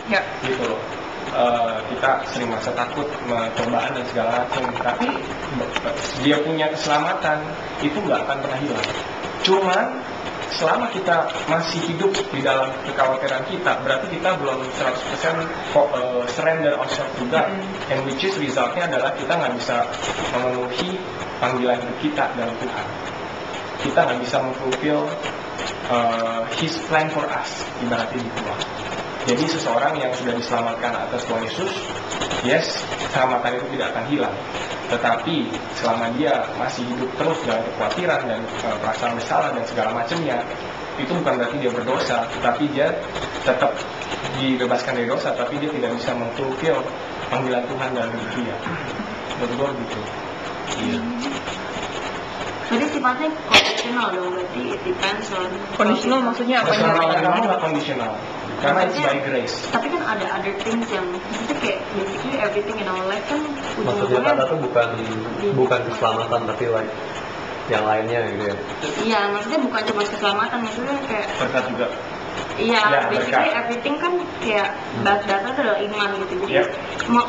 Ya. gitu loh. Kita sering merasa takut cobaan dan segala macam, tapi dia punya keselamatan itu nggak akan pernah hilang. Cuman selama kita masih hidup di dalam kekhawatiran kita, berarti kita belum 100% surrender ourselves to God, and which is resultnya adalah kita nggak bisa memenuhi panggilan kita dalam Tuhan. Kita nggak bisa memfulfill His plan for us, ibaratnya gitu lah. Jadi seseorang yang sudah diselamatkan atas Tuhan Yesus, yes, keselamatan itu tidak akan hilang. Tetapi selama dia masih hidup terus dalam kekhawatiran dan perasaan bersalah dan segala macamnya, itu bukan berarti dia berdosa, tetapi dia tetap dibebaskan dari dosa, tapi dia tidak bisa memfulfill panggilan Tuhan dalam hidup dia. Menurut gue gitu. Iya. Jadi sifatnya conditional dong, berarti it depends on. Conditional maksudnya apa? Kamu nggak conditional, karena it's by grace. Tapi kan ada other things yang maksudnya kayak basically everything in our life kan Maksudnya kata tuh bukan keselamatan tapi like yang lainnya gitu ya. Iya, maksudnya bukan cuma keselamatan, maksudnya kayak Berkat juga. iya, Ya, basically berkat. everything kan kayak data itu adalah iman gitu. Jadi Yep.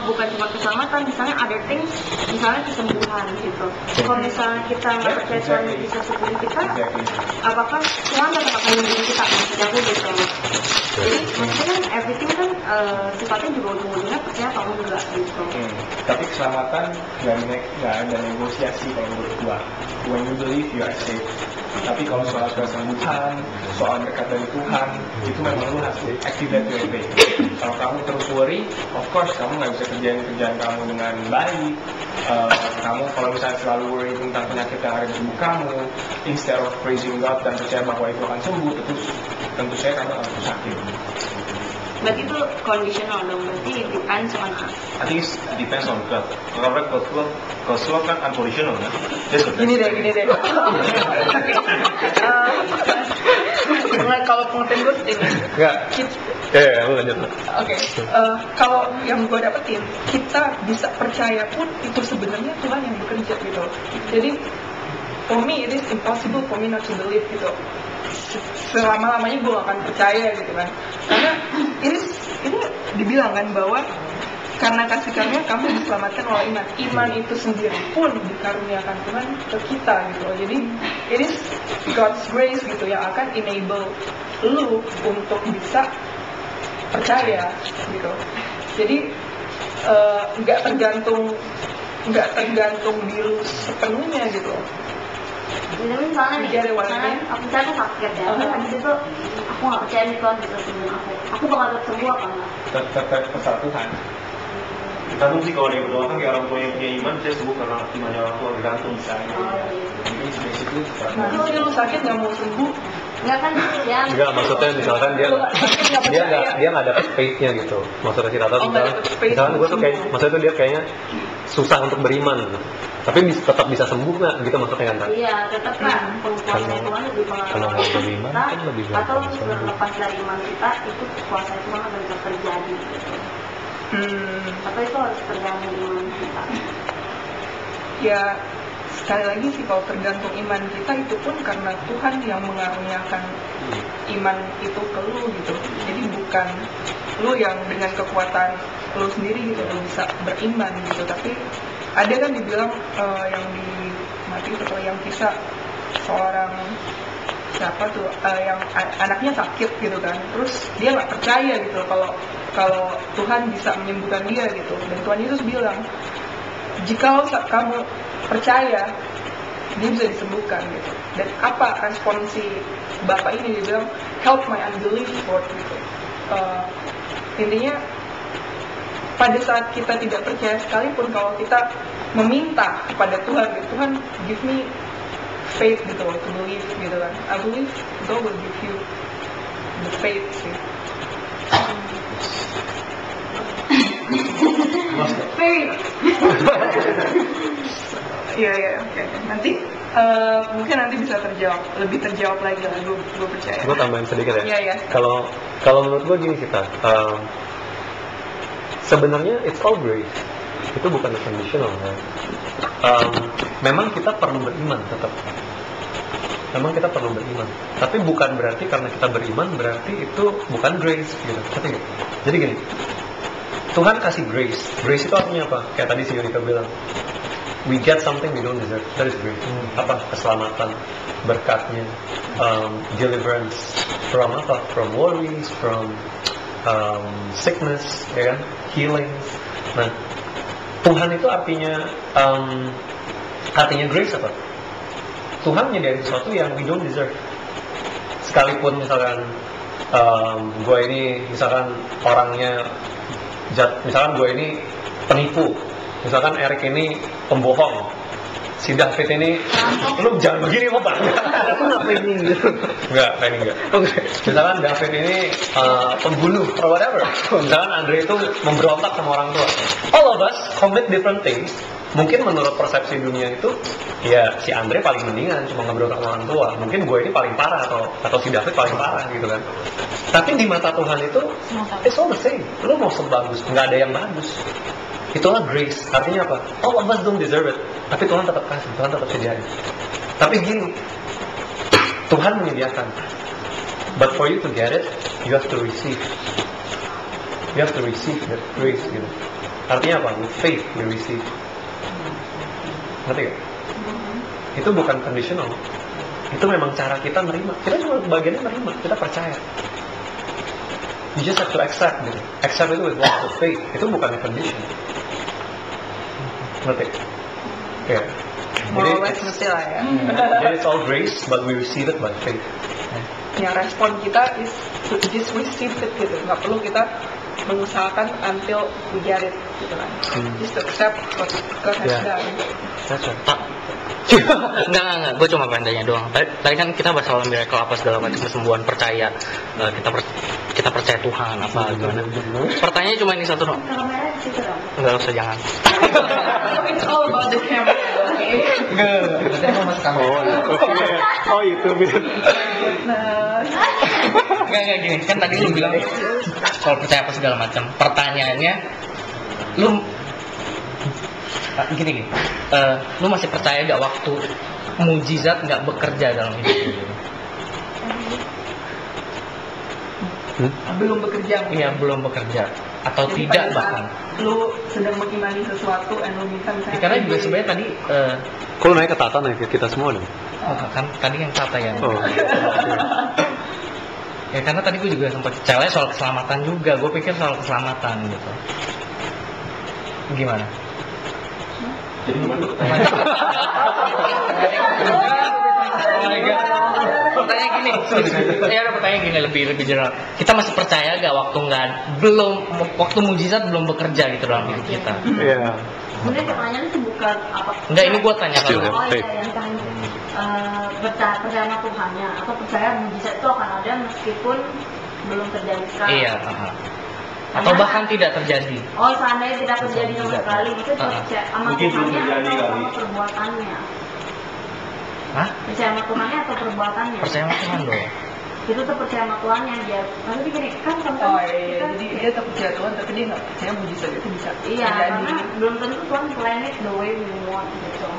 bukan cuma keselamatan, misalnya other things, misalnya kesembuhan gitu. Kalau misalnya kita nggak percaya Tuhan bisa sembuhin kita, Exactly. apakah Tuhan tetap akan melindungi kita? Maksudnya aku gitu. Jadi maksudnya kan everything kan sifatnya juga ujung-ujungnya percaya atau enggak gitu. Tapi keselamatan nggak ada negosiasi kalau menurut gua. When you believe you are saved. Tapi kalau soal kesembuhan, soal dekat dari Tuhan, itu memang lu harus activate your faith. Kalau kamu terus worry, of course kamu nggak bisa kerjain kerjaan kamu dengan baik. Kamu kalau misalnya selalu worry tentang penyakit yang ada di tubuh kamu, instead of praising God dan percaya bahwa itu akan sembuh, tentu saja kamu akan terus sakit. Berarti itu conditional dong, berarti it depends on us. I think it depends on God. Karena Rasulullah kan unconditional kan. Gini deh. Kalau pengertian gue ini. Enggak. Lu lanjut. Oke. Kalau yang gue dapetin, kita bisa percaya pun itu sebenarnya Tuhan yang bekerja gitu. Jadi for me it is impossible for me not to believe gitu. Selama-lamanya gue gak akan percaya gitu kan. Karena ini dibilang kan bahwa karena kasih karunia kamu diselamatkan oleh iman. Iman itu sendiri pun dikaruniakan Tuhan ke kita gitu. Jadi it is God's grace gitu yang akan enable lu untuk bisa percaya gitu. Jadi nggak tergantung diri sepenuhnya gitu. Jadi misalnya aku misalnya sakit ya, terus habis itu aku nggak percaya nih Tuhan bisa sembuhin aku bakal tetap sembuh apa enggak? Tetap kesatuan. Tergantung sih, kalau dia berdoa kan kayak orang tua yang punya iman bisa sembuh karena imannya orang tua, tergantung misalnya. Jadi basically Kalau lu sakit nggak mau sembuh, Enggak kan ya? Enggak, maksudnya misalkan dia nggak dapet faith-nya gitu. Maksudnya kita tahu misalkan gue tuh kayak, maksudnya tuh dia kayaknya susah untuk beriman gitu. Tapi tetap bisa sembuh nggak gitu maksudnya kan? Iya, tetap kan kuasa Tuhan lebih mengalami kita, atau lepas dari iman kita itu kuasa Tuhan akan bisa terjadi. Atau itu harus tergantung iman kita. ya sekali lagi sih kalau tergantung iman kita itu pun karena Tuhan yang mengaruniakan iman itu ke lu gitu. Jadi bukan lu yang dengan kekuatan lu sendiri gitu lu bisa beriman gitu. Tapi ada kan dibilang yang di mati atau yang kisah seorang siapa tuh yang anaknya sakit gitu kan, terus dia nggak percaya gitu kalau Tuhan bisa menyembuhkan dia gitu. Dan Tuhan Yesus bilang, jika kamu percaya dia bisa disembuhkan gitu. Dan apa respon si bapak ini? Dia bilang, help my unbelief Lord gitu. Intinya pada saat kita tidak percaya sekalipun, kalau kita meminta kepada Tuhan gitu, Tuhan give me faith gitu, to believe gitu kan. I believe God will give you the faith sih. Iya, oke. Nanti mungkin nanti bisa lebih terjawab lagi lah. Gue percaya. Gue tambahin sedikit ya. Iya. Kalau menurut gue gini kita, sebenarnya it's all grace. Itu bukan a conditional kan. Memang kita perlu beriman tetap. memang kita perlu beriman. Tapi bukan berarti karena kita beriman berarti itu bukan grace gitu. Jadi gini, Tuhan kasih grace. Grace itu artinya apa? Kayak tadi si Yunika bilang, we get something we don't deserve. That is grace. Apa? Keselamatan, berkatnya, deliverance from apa? From worries, from sickness, ya kan? Healing. Nah, Tuhan itu artinya grace apa? Tuhan menyediakan sesuatu yang we don't deserve. Sekalipun misalkan gue ini misalkan orangnya misalkan gue ini penipu, misalkan Eric ini pembohong, si David ini lu jangan begini kok Pak. Enggak. Misalkan David ini pembunuh or whatever. Misalkan Andre itu memberontak sama orang tua. All of us commit different things. Mungkin menurut persepsi dunia itu ya si Andre paling mendingan cuma ngeberontak sama orang tua. Mungkin gue ini paling parah atau si David paling parah gitu kan. Tapi di mata Tuhan itu it's all the same. Lu mau sebagus, nggak ada yang bagus. Itulah grace. Artinya apa? All of us don't deserve it. Tapi Tuhan tetap kasih, Tuhan tetap sediain. Tapi gini, Tuhan menyediakan. But for you to get it, you have to receive. You have to receive that grace gitu. Artinya apa? With faith you receive. Ngerti gak? Itu bukan conditional. Itu memang cara kita nerima. Kita cuma bagiannya nerima, kita percaya. You just have to accept gitu. Accept itu with lots of faith. Itu bukan condition. Ngerti? Ya. More or less mesti lah ya. Jadi it's all grace, but we receive it by faith. Yang respon kita is to just receive it gitu. Nggak perlu kita mengusahakan until we get it gitu kan. Just accept what God has done. That's right. Enggak, gue cuma pengen tanya doang. Tadi kan kita bahas soal miracle apa segala macam, kesembuhan, percaya, kita percaya Tuhan apa gimana. Pertanyaannya cuma ini satu doang. Kamera di situ dong. Enggak usah, jangan. It's all about the camera, okay? Saya mau masuk kamera. Oh itu bener. Enggak gini. Kan tadi lu bilang soal percaya apa segala macam. Pertanyaannya, lu gini. Lu masih percaya gak waktu mujizat gak bekerja dalam hidup lu? Belum bekerja. Iya, belum bekerja atau Jadi tidak pada saat bahkan. lu sedang mengimani sesuatu and lu minta misalnya. Karena juga sebenarnya tadi Kalau naik ke Tata naik ke kita semua dong. kan tadi yang kata ya. Oh. Ya karena tadi gue juga sempat bicara soal keselamatan juga. Gue pikir soal keselamatan gitu. Gimana? Jadi gimana? Pertanyaan gini, ya ada pertanyaan gini lebih general. Kita masih percaya gak waktu mujizat belum bekerja gitu dalam hidup kita? Iya. Sebenarnya pertanyaannya itu bukan apa. Enggak, ini gue tanya Still kalau have faith. yang tanya percaya sama Tuhannya atau percaya mujizat itu akan ada meskipun belum terjadi sekarang. iya, atau bahkan tidak terjadi. Oh, seandainya tidak terjadi sama sekali, itu percaya sama Mungkin belum Tuhannya terjadi atau kali. sama perbuatannya? Hah? Percaya sama Tuhannya atau perbuatannya? Percaya sama Tuhan dong. Itu tuh percaya sama Tuhannya dia. Maksudnya gini, kan Oh iya, jadi dia tetap percaya Tuhan tapi dia nggak percaya mujizat itu bisa iya, terjadi. karena belum tentu Tuhan plan it the way we want gitu.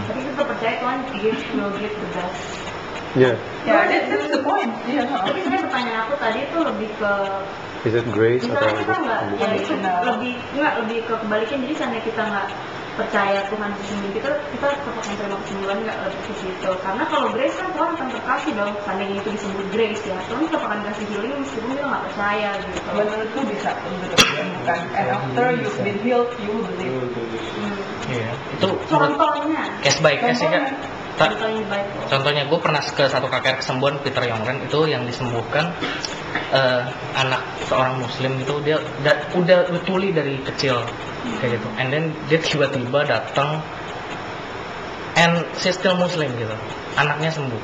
Tapi kita percaya Tuhan will give the best. Yeah. Ya, that's the point. Iya. Tapi sebenarnya pertanyaan aku tadi itu lebih ke Is it grace atau misalnya kita nggak, ya itu Benar. lebih ke kebalikan. Jadi seandainya kita nggak percaya Tuhan sembuhin kita tetap menerima kesembuhan, nggak lebih ke situ. Karena kalau grace kan Tuhan akan terkasih dong. Seandainya itu disebut grace ya, Tuhan tetap akan kasih healing meskipun kita nggak percaya gitu. Menurutku bisa bukan. And after you've been healed, you will believe. Iya. Itu Contohnya, case by case ya kan. contohnya baik. Contohnya gue pernah ke satu KKR kesembuhan Peter Yongren itu yang disembuhkan anak seorang muslim itu dia udah tuli dari kecil kayak gitu, and then dia tiba-tiba datang and she's still muslim gitu, anaknya sembuh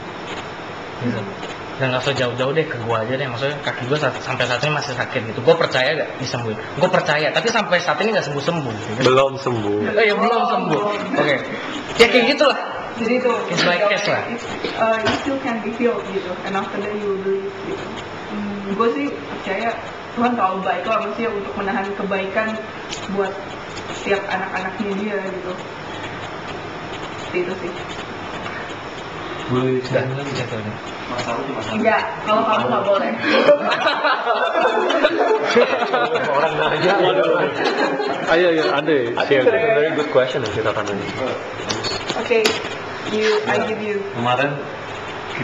gitu. Dan nggak usah jauh-jauh deh ke gue aja deh, maksudnya kaki gue sampai saat ini masih sakit gitu. Gue percaya gak disembuhin? Gue percaya, tapi sampai saat ini nggak sembuh-sembuh gitu. belum sembuh? Ya belum sembuh. Oke. Ya kayak gitulah. Jadi itu Case by case lah. You still can be healed gitu. And after that you will believe gitu. Gue sih percaya Tuhan terlalu baik lah maksudnya untuk menahan kebaikan buat setiap anak-anaknya dia gitu. Seperti itu sih. Boleh Sudah, sekali lagi. jatuhnya. Masalah itu masalah. Enggak, kalau kamu nggak boleh. Orang nanya. Ayo, Ade. It's a very good question yang kita tanya. Oke, I give you Kemarin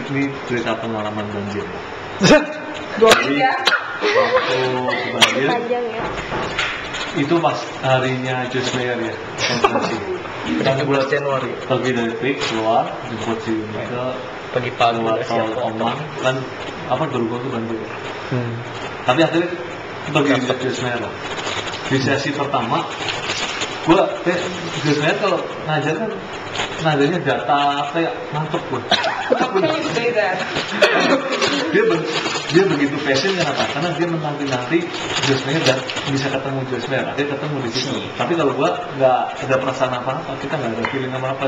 ini cerita pengalaman banjir. 2 menit ya. Waktu banjir, Panjang ya. itu pas harinya Josh Mayer ya, konferensi. Kan gue Januari. pergi dari Pik, keluar, jemput si Mika, Pagi-pagi keluar udah siap tol Omang, kan apa dulu tuh banjir. Hmm. Tapi akhirnya pergi di Josh Mayer. Di sesi pertama, gue Josh Mayer kalau ngajar kan ngajarnya data kayak nangkep gue. How can you say that? Dia begitu passion kenapa? Karena dia menanti Josh Mayer dan bisa ketemu Josh Mayer. Akhirnya ketemu di situ. Tapi kalau gua nggak ada perasaan apa-apa, kita nggak ada feeling apa-apa.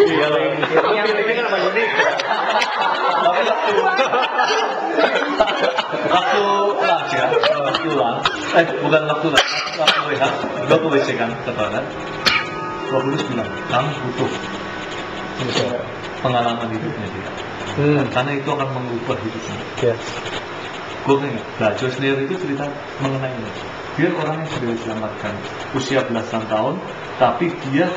Iya, yang feelingnya kan sama Yuni. Tapi waktu lunch ya, waktu lunch, bukan waktu lunch, waktu rehat, gua ke WC kan, ke toilet. Gua bilang, kamu butuh pengalaman hidupnya dia. Karena itu akan mengubah hidupnya. Yes. Gue ingat, nah Josh Mayer itu cerita mengenai ini. Dia orang yang sudah diselamatkan usia belasan tahun, tapi dia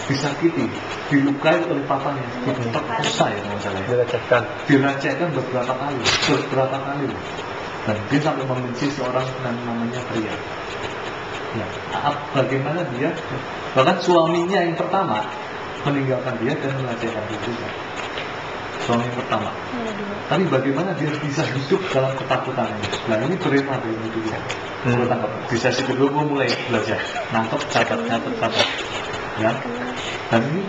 disakiti, dilukai oleh papanya, terperkosa ya kalau salah. Dilecehkan beberapa kali, dan dia sampai membenci seorang yang namanya pria. Ya, bagaimana dia, bahkan suaminya yang pertama meninggalkan dia dan melecehkan dia juga. Suami yang pertama. Tapi bagaimana dia bisa hidup dalam ketakutan ini? Nah ini berima dari itu dia. Gue tangkap. Di sesi kedua gue mulai belajar. Nangkep, catat. Ya. Dan ini,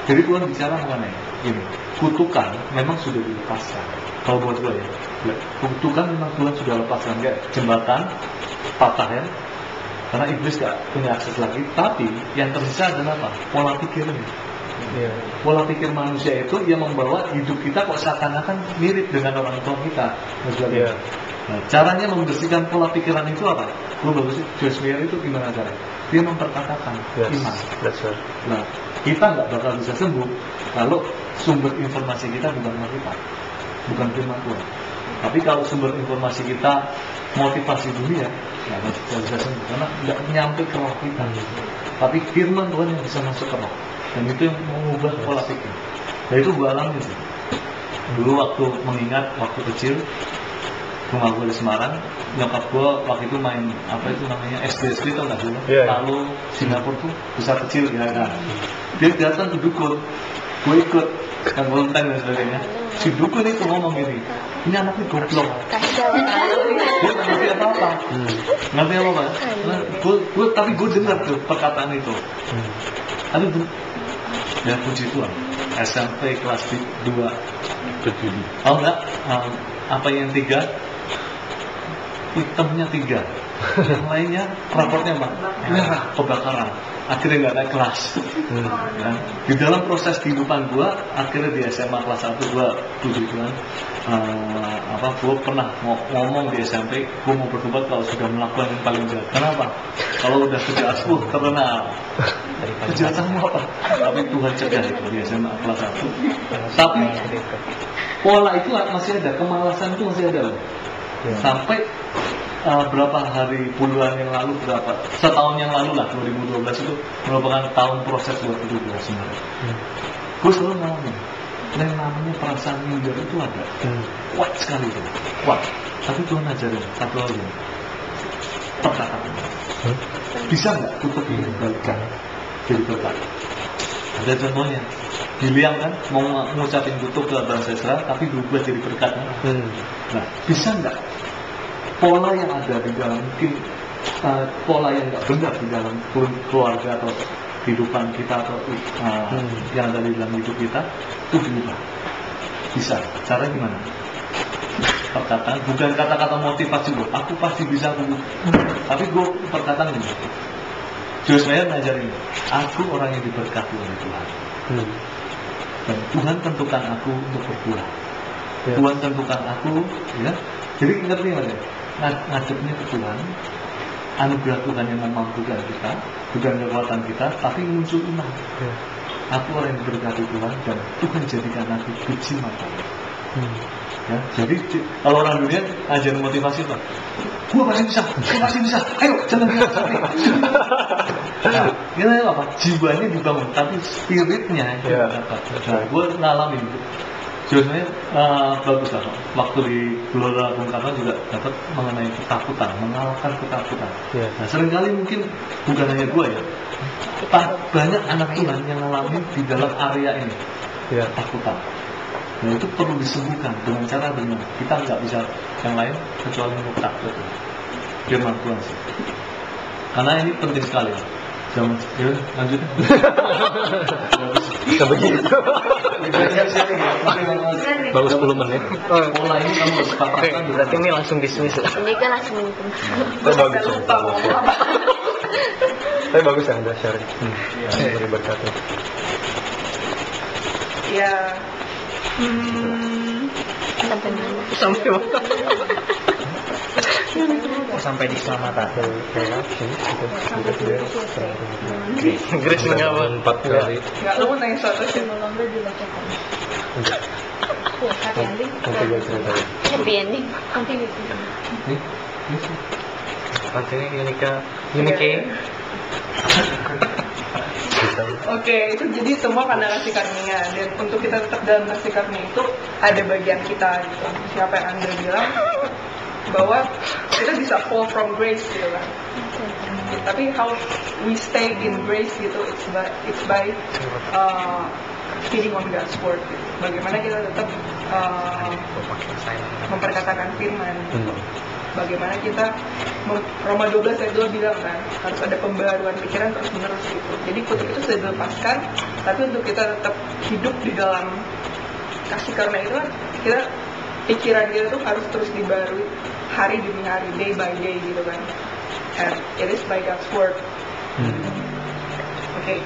jadi Tuhan bicara mengenai ini. Kutukan memang sudah dilepaskan. Kalau buat gue ya. Kutukan memang Tuhan sudah lepaskan. Kayak jembatan patah ya. Karena iblis gak punya akses lagi. Tapi yang tersisa adalah apa? Pola pikirnya. Pola pikir manusia itu yang membawa hidup kita kok seakan-akan mirip dengan orang tua kita. Nah, caranya membersihkan pola pikiran itu apa? Gue bagus sih, Josh Mayer itu gimana caranya? Dia memperkatakan iman. Nah, kita nggak bakal bisa sembuh kalau sumber informasi kita bukan Alkitab, bukan firman Tuhan. Tapi kalau sumber informasi kita motivasi dunia, ya nggak bisa sembuh karena nggak nyampe ke roh kita. Tapi firman Tuhan yang bisa masuk ke roh. Dan itu yang mengubah pola pikir. Dan itu gue alami sih. Dulu waktu mengingat waktu kecil, rumah gue di Semarang, nyokap gue waktu itu main apa itu namanya SD tau nggak sih? Lalu Singapura tuh besar kecil ya kan. Dia datang ke dukun, gue ikut kan volunteer dan sebagainya. Si dukun itu ngomong gini, ini anaknya goblok. Dia nggak ngerti apa-apa. Ngerti apa? Nah, tapi gue dengar tuh perkataan itu. Tapi dan puji Tuhan, SMP kelas 2 terjadi. Oh enggak, apa yang 3? Hitamnya 3. Yang lainnya raportnya merah, kebakaran. Akhirnya nggak naik kelas. Ya. Di dalam proses kehidupan gue, akhirnya di SMA kelas 1 gue puji Tuhan. Gue pernah ngomong di SMP, gue mau bertobat kalau sudah melakukan yang paling jahat. Kenapa? Kalau udah kerjaan terkenal. Kejahatanmu apa? Tapi Tuhan cegah itu di SMA kelas 1. Tapi pola itu masih ada, kemalasan itu masih ada. Sampai berapa hari bulan yang lalu, setahun yang lalu lah, 2012 itu merupakan tahun proses buat hidup gue sebenarnya. Gue selalu ngalamin yang namanya perasaan minder itu ada, kuat sekali itu, kuat. Tapi Tuhan ajarin satu hal ini, perkataan. Bisa nggak tutup ini balikan jadi berkat? Ada contohnya, Biliam kan mau ngucapin kutuk ke bahasa Israel, tapi berubah jadi berkat. Nah, bisa nggak pola yang ada di dalam mungkin pola yang nggak benar di dalam keluarga atau kehidupan kita atau yang ada di dalam hidup kita itu berubah? Bisa. Caranya gimana? Perkataan, bukan kata-kata motivasi gue, aku pasti bisa aku. Tapi gue perkataan ini. Josh Mayer ngajarin, aku orang yang diberkati oleh Tuhan. Dan Tuhan tentukan aku untuk berbuat. Tuhan tentukan aku, ya. Jadi ngerti nggak? Ngadepnya ke Tuhan, anugerah Tuhan yang memampukan kita, bukan kekuatan kita, tapi muncul iman. aku orang yang diberkati Tuhan dan Tuhan jadikan aku biji mata. Ya, jadi kalau orang dunia ajar motivasi Pak, gua pasti bisa, ayo jangan capek. Nah, ini apa? Jiwanya dibangun, tapi spiritnya itu dapat. Nah, gua ngalamin itu. Sebenarnya bagus lah Pak. Waktu di Gelora Bung Karno juga dapat mengenai ketakutan, mengalahkan ketakutan. Nah, seringkali mungkin bukan hanya gua ya, banyak anak Tuhan yang ngalamin di dalam area ini ketakutan. Nah itu perlu disembuhkan dengan cara benar. Kita nggak bisa yang lain kecuali untuk takut. Firman Tuhan sih. Karena ini penting sekali. Jangan, ya lanjut. Bisa begitu. Bagus 10 menit. Pola ini kamu harus sepakatkan. Berarti ini langsung dismiss. Ini kan langsung Bagus. Tapi bagus ya Anda sharing. Beri berkat. Ya. sampai mana? Sampai di keselamatan. Grace mengapa 4 kali. Enggak, lu mau nanya sesuatu sih. Lomba dibacakan. Happy ending. Nanti gue ceritain. Happy ending. Nanti Nanti ini Unike. Oke, itu jadi semua karena kasih karunia. Dan untuk kita tetap dalam kasih karunia itu ada bagian kita gitu. Siapa yang Anda bilang bahwa kita bisa fall from grace gitu kan. Tapi how we stay in grace gitu, it's by feeding on God's word gitu. Bagaimana kita tetap memperkatakan firman. Bagaimana kita Roma 12 ayat 2 bilang kan harus ada pembaruan pikiran terus menerus gitu. Jadi kutub itu sudah dilepaskan, tapi untuk kita tetap hidup di dalam kasih karunia itu kan kita pikiran kita tuh harus terus dibarui hari demi hari, day by day gitu kan. And it is by God's word. Oke.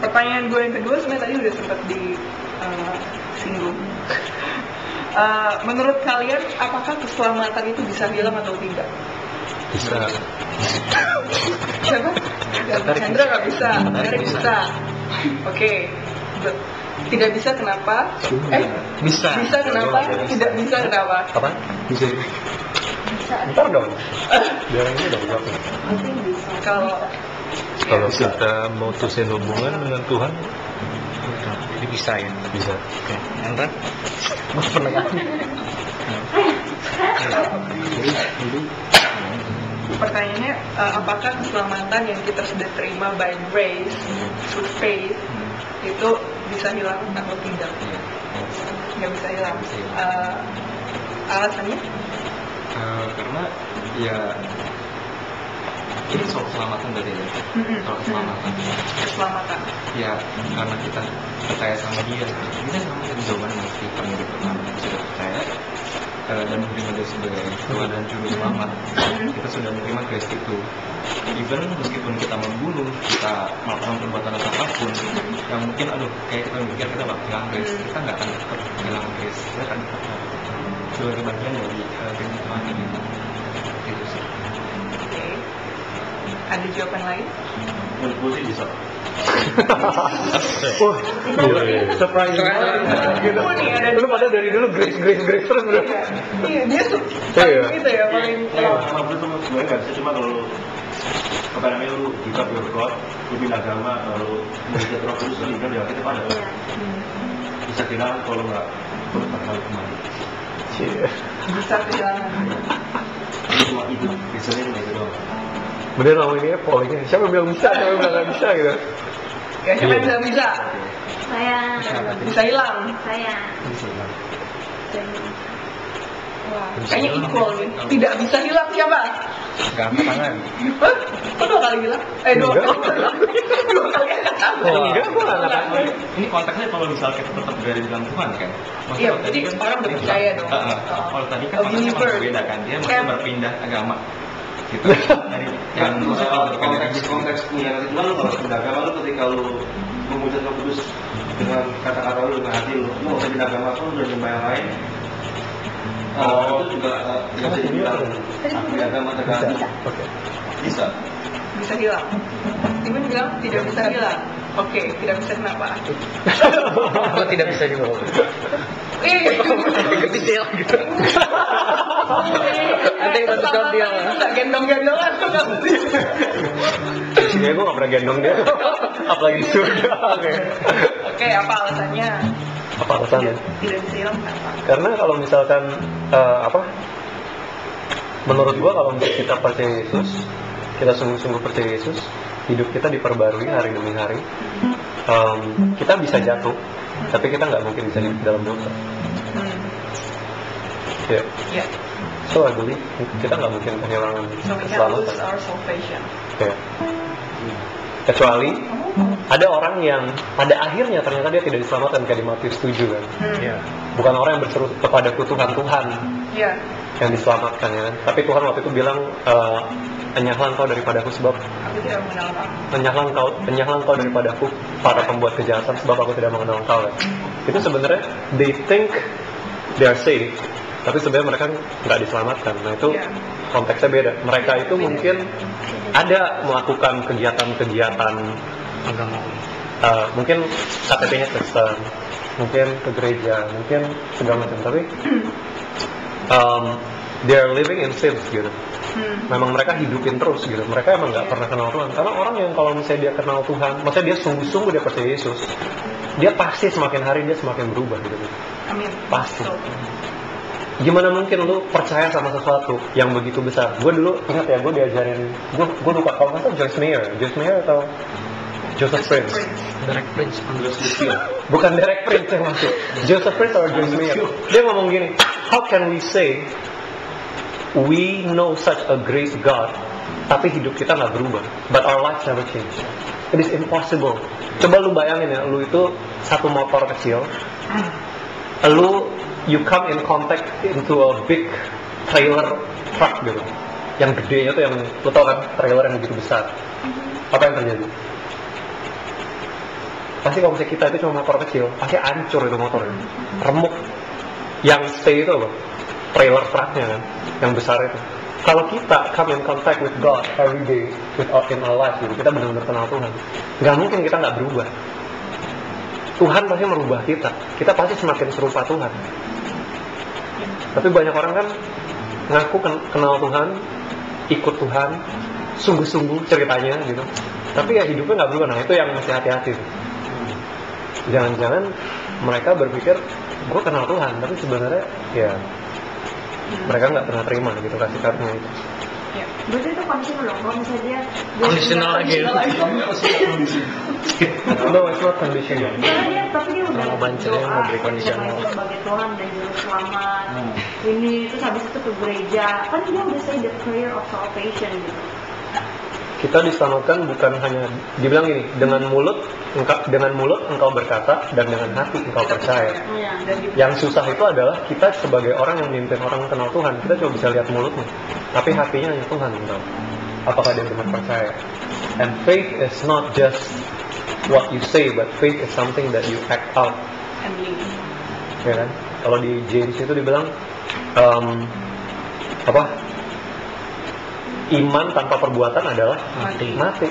Pertanyaan gue yang kedua sebenarnya tadi udah sempat disinggung. Menurut kalian apakah keselamatan itu bisa hilang atau tidak? Bisa. Siapa? Hendra nggak bisa, Derek bisa. Oke. Tidak bisa kenapa? Bisa. Bisa kenapa? Tidak bisa kenapa? Apa? Bisa. Ntar dong. Biar ini dong jawabnya. Kalau kita mutusin hubungan dengan Tuhan, Jadi bisa ya. bisa. Oke. Hendra? Pertanyaannya, apakah keselamatan yang kita sudah terima by grace, through faith, itu bisa hilang atau tidak? Nggak bisa hilang. Alasannya? Karena ya ini soal keselamatan berarti ya. Soal Keselamatan. Ya karena kita percaya sama dia, kita sama dengan jawaban yang kita hidup pertama sudah percaya dan menerima dia sebagai Tuhan dan Juru Selamat. Kita sudah menerima Kristus itu. Even meskipun kita membunuh, kita melakukan perbuatan apapun yang mungkin kayak kita mikir kita bakal hilang Kristus, kita nggak akan hilang Kristus, kita akan sebagai bagian dari Kristus Tuhan ini. Itu sih. Oke. Ada jawaban lain? Menurut gue sih bisa. Wah, surprise banget. Lu pada dari dulu grace terus bro. Iya, dia tuh itu ya paling. Sama gue sama gue nggak bisa, cuma kalau apa namanya lu juga berbuat, lu bin agama, lu menjadi Roh Kudus, lu ya kita pada bisa hilang kalau nggak bertakwa kembali. Bisa kehilangan. Cuma itu biasanya itu gitu doang. Bener sama ini pollingnya. Siapa yang bilang bisa, siapa yang bilang nggak bisa gitu. Ya, siapa yang bilang bisa? Saya. Bisa hilang. Saya. Wah, kayaknya equal nih. Tidak bisa hilang siapa? Gak angkat tangan. Hah? Kok 2 kali hilang? 2 kali. 2 kali angkat tangan. Enggak, gue nggak angkat tangan. Ini konteksnya kalau misalnya kita tetap berada di dalam Tuhan kan. Iya, jadi orang udah percaya dong. Kalau tadi kan A konteksnya believer. masih beda kan, dia masih berpindah agama. Gitu. Dari yang konteks punya nanti lu kalau pindah agama lu ketika lu memuji Roh Kudus dengan kata-kata lu dengan hati lu mau pindah agama lu udah nyembah yang lain. Itu juga bisa dibilang punya agama tergantung. Bisa. Bisa hilang. Steven bilang tidak bisa hilang. Oke, tidak bisa kenapa? Aku tidak bisa juga. Ikut sial gitu. Ada yang bantu jawab dia. Nggak gendong-gendongan. Ya gue gak pernah gendong dia. Apalagi surga. Oke, apa alasannya? Apa alasannya? Tidak bisa hilang kenapa? Karena kalau misalkan menurut gue kalau kita percaya Yesus, kita sungguh-sungguh percaya Yesus, hidup kita diperbarui hari demi hari. Kita bisa jatuh, tapi kita nggak mungkin bisa hidup dalam dosa. Ya. Yeah. So I believe kita nggak mungkin kehilangan So we can keselamatan. lose our salvation. Ya. Kecuali ada orang yang pada akhirnya ternyata dia tidak diselamatkan kayak di Matius 7 kan. Ya. Bukan orang yang berseru kepadaku Tuhan Ya. yang diselamatkan ya kan. Tapi Tuhan waktu itu bilang enyahlah engkau daripadaku sebab Aku tidak mengenal kamu. enyahlah engkau daripadaku para pembuat kejahatan sebab aku tidak mengenal engkau kan. Itu sebenarnya they think they are saved, tapi sebenarnya mereka nggak diselamatkan. Nah itu konteksnya beda. Mereka itu mungkin ada melakukan kegiatan-kegiatan Agama. Mungkin KTP-nya Kristen, mungkin ke gereja, mungkin segala macam, tapi they are living in sins gitu. Memang mereka hidupin terus gitu. Mereka emang nggak pernah kenal Tuhan. Karena orang yang kalau misalnya dia kenal Tuhan, maksudnya dia sungguh-sungguh dia percaya Yesus, dia pasti semakin hari dia semakin berubah gitu. Amin. Pasti. Gimana mungkin lu percaya sama sesuatu yang begitu besar? Gue dulu ingat ya, gue diajarin, gue lupa kalau nggak salah Joyce Meyer atau Joseph Prince. Derek Prince. Bukan Derek Prince yang masuk. Joseph Prince atau Joyce Meyer. Dia ngomong gini, how can we say we know such a great God, tapi hidup kita nggak berubah, but our lives never change. It is impossible. Coba lu bayangin ya, lu itu satu motor kecil, you come in contact into a big trailer truck gitu, yang gedenya tuh yang lu tau kan, trailer yang begitu besar. Apa yang terjadi? Pasti kalau misalnya kita itu cuma motor kecil, pasti hancur itu motornya, remuk. Yang stay itu apa? Trailer trucknya kan, yang besar itu. Kalau kita come in contact with God every day, in our life gitu, kita benar-benar kenal Tuhan, nggak mungkin kita nggak berubah. Tuhan pasti merubah kita. Kita pasti semakin serupa Tuhan. Tapi banyak orang kan ngaku kenal Tuhan, ikut Tuhan, sungguh-sungguh ceritanya gitu, tapi ya hidupnya nggak berubah. Nah itu yang mesti hati-hati. Jangan-jangan mereka berpikir gue kenal Tuhan, tapi sebenarnya ya mereka nggak pernah terima gitu kasih karunia itu. Berarti itu conditional dong, kalau misalnya dia Conditional lagi. No, it's not conditional. Karena dia, tapi dia udah Mau bancelnya, mau beri conditional. sebagai Tuhan dan juru selamat. Ini terus habis itu ke gereja, kan dia udah say the prayer of salvation gitu. Kita diselamatkan bukan hanya dibilang gini, dengan mulut engkau berkata dan dengan hati engkau percaya. Yang susah itu adalah kita sebagai orang yang memimpin orang kenal Tuhan, kita cuma bisa lihat mulutnya, tapi hatinya hanya Tuhan yang tahu apakah dia benar percaya. And faith is not just what you say, but faith is something that you act out. Ya kan? Kalau di James itu dibilang iman tanpa perbuatan adalah mati.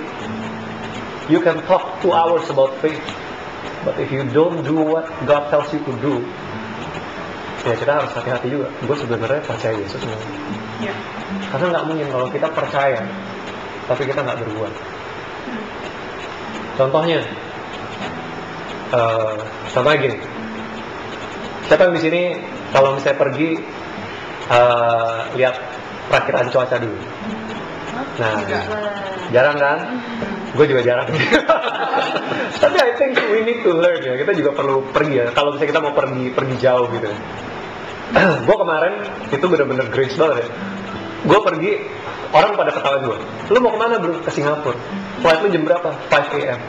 You can talk 2 hours about faith, but if you don't do what God tells you to do, ya kita harus hati-hati juga. Gue sebenarnya percaya Yesus nih. Karena nggak mungkin kalau kita percaya, tapi kita nggak berbuat. Contohnya gini. Siapa yang di sini kalau misalnya pergi lihat perakiraan cuaca dulu? Nah, jarang kan? Gue juga jarang. Tapi I think we need to learn ya. Kita juga perlu pergi ya. Kalau misalnya kita mau pergi jauh gitu. Gue kemarin itu benar-benar grace banget ya. Gue pergi, orang pada ketawa gue. Lu mau kemana bro? Ke Singapura. Flight lu jam berapa? 5 AM.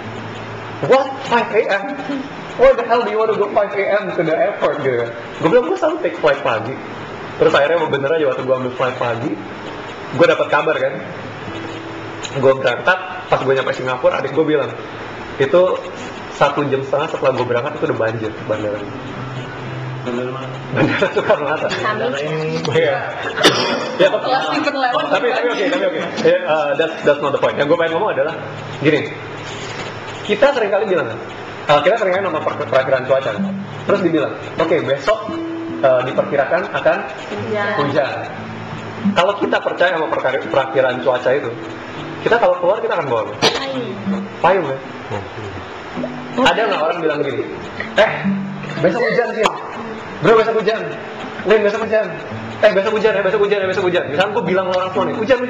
What? 5 AM? What the hell do you want to go 5 AM to the airport gitu? Gue bilang gue selalu take flight pagi. Terus akhirnya bener aja waktu gue ambil flight pagi, gue dapat kabar kan, gue berangkat, pas gue nyampe Singapura, adik gue bilang itu 1,5 jam setelah gue berangkat itu udah banjir bandara. Bandara Soekarno-Hatta. Iya. Ya, tapi oke. That's not the point. Yang gue pengen ngomong adalah gini, Kita seringkali bilang, kita seringkali nonton perakiraan cuaca, terus dibilang, oke, besok diperkirakan akan hujan. Kalau kita percaya sama perakiraan cuaca itu, kita kalau keluar kita akan bawa payung ya. Ada nggak orang bilang begini, besok hujan sih, bro besok hujan, Lin besok hujan, besok hujan ya, besok hujan ya, besok hujan. Misalnya gue bilang ke orang tua nih, hujan.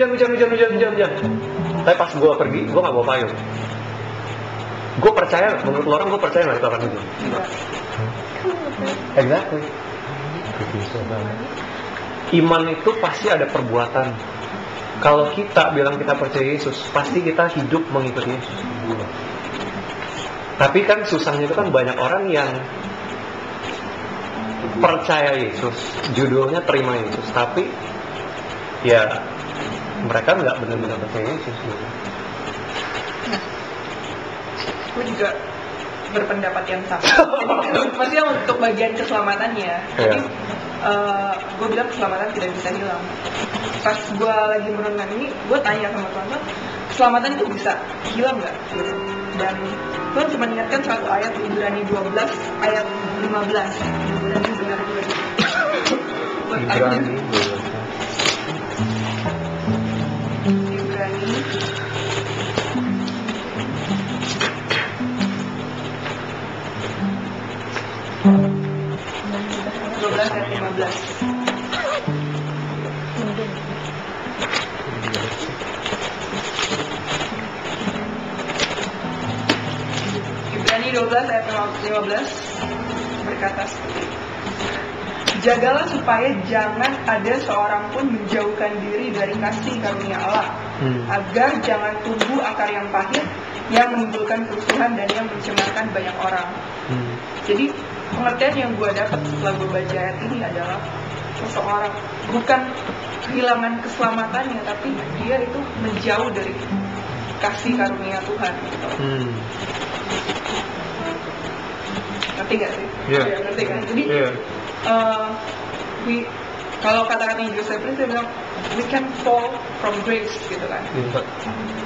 Tapi pas gue pergi, gue nggak bawa payung. Gue percaya, menurut orang gue percaya nggak itu akan hujan. Exactly. Iman itu pasti ada perbuatan. Kalau kita bilang kita percaya Yesus, pasti kita hidup mengikuti Yesus. Tapi kan susahnya itu kan banyak orang yang percaya Yesus, judulnya terima Yesus, tapi ya mereka nggak benar-benar percaya Yesus. Gue juga berpendapat yang sama. Maksudnya untuk bagian keselamatannya. Jadi gue bilang keselamatan tidak bisa hilang. Pas gue lagi merenung ini, gue tanya sama Tuhan, keselamatan itu bisa hilang nggak? Gitu. Dan Tuhan cuma ingatkan satu ayat, Ibrani 12 ayat 15. Ibrani benar juga. Ibrani 12 ayat 15. Ibrani 12 ayat 15 berkata seperti ini. Jagalah supaya jangan ada seorang pun menjauhkan diri dari kasih karunia Allah, agar jangan tumbuh akar yang pahit yang menimbulkan kerusuhan dan yang mencemarkan banyak orang. Jadi pengertian yang gue dapat setelah gue baca ayat ini adalah seseorang bukan kehilangan keselamatannya, tapi dia itu menjauh dari kasih karunia Tuhan. Gitu. Ngerti gak sih? Yeah. Ya, ngerti kan? Jadi kalau kata-kata Joseph Prince dia bilang we can fall from grace gitu kan?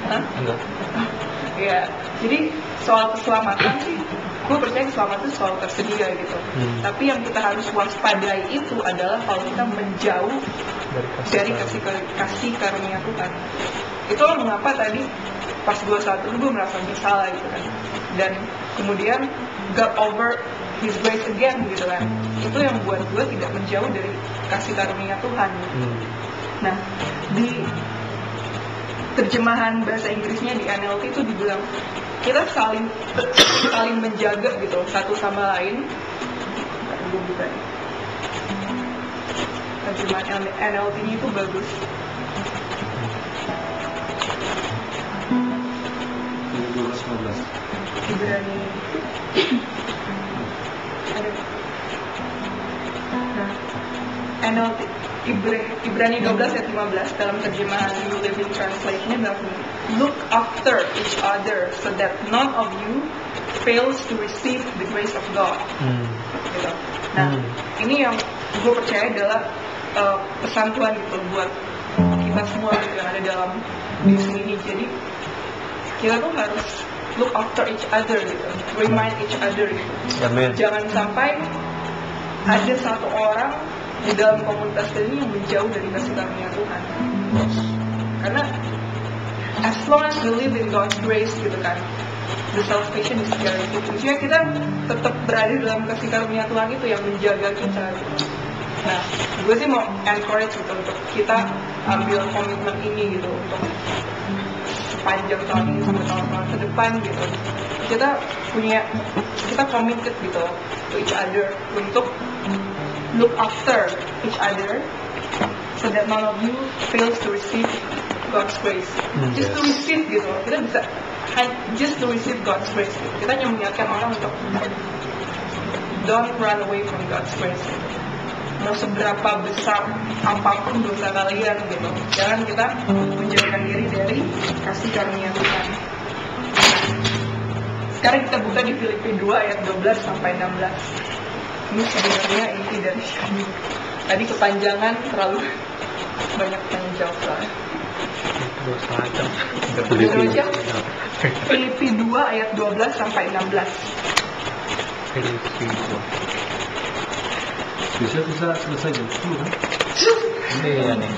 Enggak. Ya, jadi soal keselamatan sih, gue percaya keselamatan itu soal tersedia gitu. Tapi yang kita harus waspadai itu adalah kalau kita menjauh dari kasih karunia Tuhan. Itulah mengapa tadi pas gue saat itu gue merasa bersalah gitu kan. Dan kemudian got over His grace again gitu kan. Itu yang buat gue tidak menjauh dari kasih karunia Tuhan. Nah, di terjemahan bahasa Inggrisnya di NLT itu dibilang kita saling menjaga gitu satu sama lain. Gue buka nih. Terjemahan NLT-nya itu bagus. Ibrani. NLT Ibrani 12 ayat 15 dalam terjemahan New Living Translation-nya bilang, look after each other so that none of you fails to receive the grace of God. Gitu. Nah, ini yang gue percaya adalah pesan Tuhan gitu buat kita semua gitu yang ada dalam misi ini. Jadi kita tuh harus look after each other gitu, remind each other gitu. Amen. Jangan sampai ada satu orang di dalam komunitas ini yang menjauh dari kasih karunia Tuhan. Karena as long as we live in God's grace gitu kan, the salvation is guaranteed. Maksudnya kita tetap berada dalam kasih karunia Tuhan itu yang menjaga kita gitu. Nah, gue sih mau encourage gitu untuk kita ambil komitmen ini gitu untuk sepanjang tahun ini sampai tahun-tahun ke depan gitu. Kita committed gitu to each other untuk look after each other so that none of you fails to receive God's grace. Just to receive gitu. Kita bisa just to receive God's grace. Gitu. Kita hanya mengingatkan orang untuk don't run away from God's grace. Gitu. Mau seberapa besar apapun dosa kalian gitu, jangan kita menjauhkan diri dari kasih karunia Tuhan. Sekarang kita buka di Filipi 2 ayat 12 sampai 16. Ini sebenarnya inti dari kami. Tadi kepanjangan terlalu banyak tanggung jawab. Dua setengah jam. Filipi 2 ayat 12 sampai 16. Filipi 2. Bisa selesai jam 10 kan? Iya nih.